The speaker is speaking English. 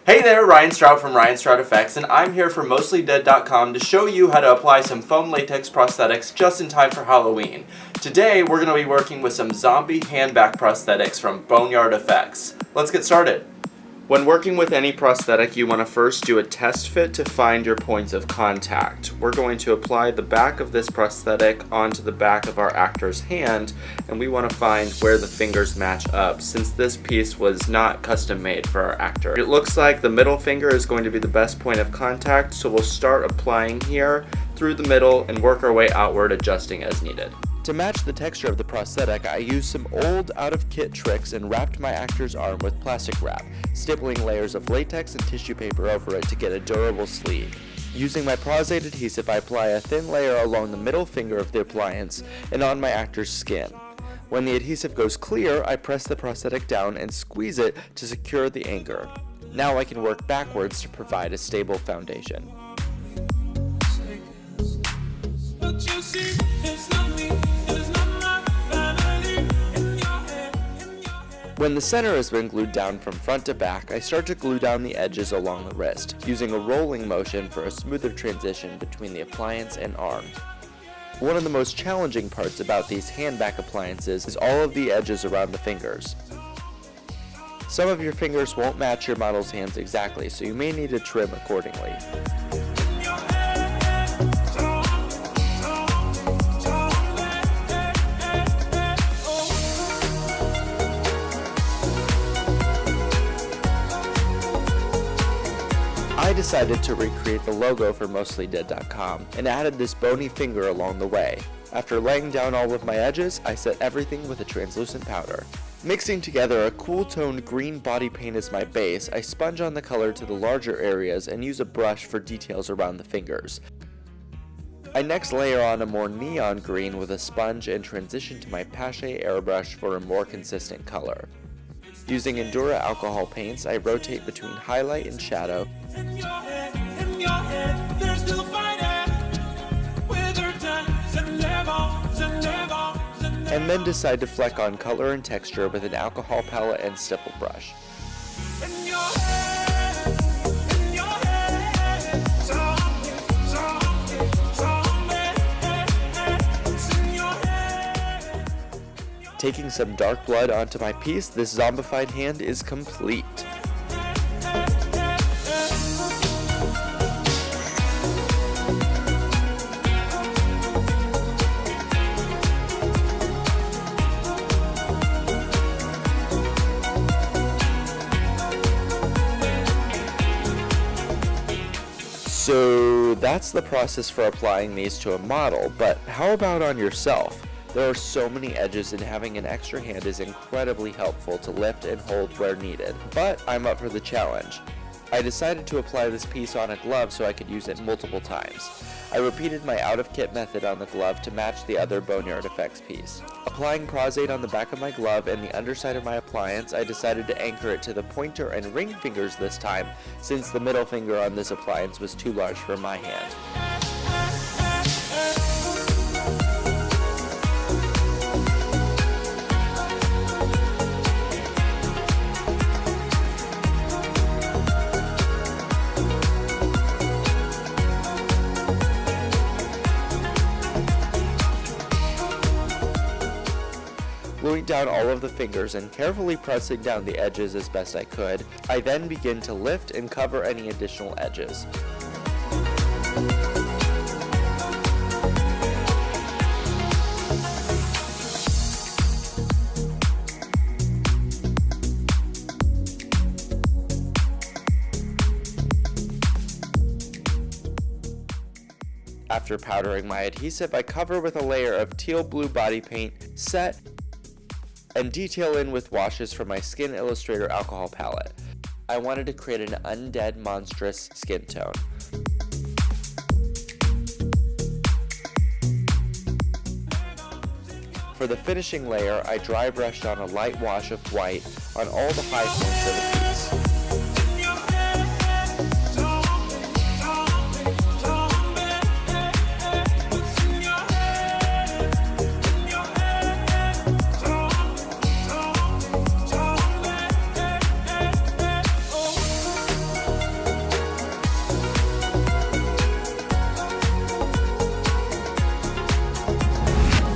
Hey there, Ryan Strout from Ryan Strout Effects, and I'm here for MostlyDead.com to show you how to apply some foam latex prosthetics just in time for Halloween. Today, we're going to be working with some zombie hand-back prosthetics from Boneyard Effects. Let's get started. When working with any prosthetic, you want to first do a test fit to find your points of contact. We're going to apply the back of this prosthetic onto the back of our actor's hand, and we want to find where the fingers match up since this piece was not custom made for our actor. It looks like the middle finger is going to be the best point of contact, so we'll start applying here through the middle and work our way outward, adjusting as needed. To match the texture of the prosthetic, I used some old out-of-kit tricks and wrapped my actor's arm with plastic wrap, stapling layers of latex and tissue paper over it to get a durable sleeve. Using my prosthetics adhesive, I apply a thin layer along the middle finger of the appliance and on my actor's skin. When the adhesive goes clear, I press the prosthetic down and squeeze it to secure the anchor. Now I can work backwards to provide a stable foundation. When the center has been glued down from front to back, I start to glue down the edges along the wrist, using a rolling motion for a smoother transition between the appliance and arm. One of the most challenging parts about these hand-back appliances is all of the edges around the fingers. Some of your fingers won't match your model's hands exactly, so you may need to trim accordingly. I decided to recreate the logo for MostlyDead.com and added this bony finger along the way. After laying down all of my edges, I set everything with a translucent powder. Mixing together a cool-toned green body paint as my base, I sponge on the color to the larger areas and use a brush for details around the fingers. I next layer on a more neon green with a sponge and transition to my Pache airbrush for a more consistent color. Using Endura alcohol paints, I rotate between highlight and shadow, and then decide to fleck on color and texture with an alcohol palette and stipple brush. Taking some dark blood onto my piece, this zombified hand is complete. So that's the process for applying these to a model, but how about on yourself? There are so many edges, and having an extra hand is incredibly helpful to lift and hold where needed, but I'm up for the challenge. I decided to apply this piece on a glove so I could use it multiple times. I repeated my out-of-kit method on the glove to match the other Boneyard Effects piece. Applying prosthetics on the back of my glove and the underside of my appliance, I decided to anchor it to the pointer and ring fingers this time, since the middle finger on this appliance was too large for my hand. Gluing down all of the fingers and carefully pressing down the edges as best I could, I then begin to lift and cover any additional edges. After powdering my adhesive, I cover with a layer of teal blue body paint, set, and detail in with washes from my Skin Illustrator alcohol palette. I wanted to create an undead, monstrous skin tone. For the finishing layer, I dry brushed on a light wash of white on all the high points of the piece.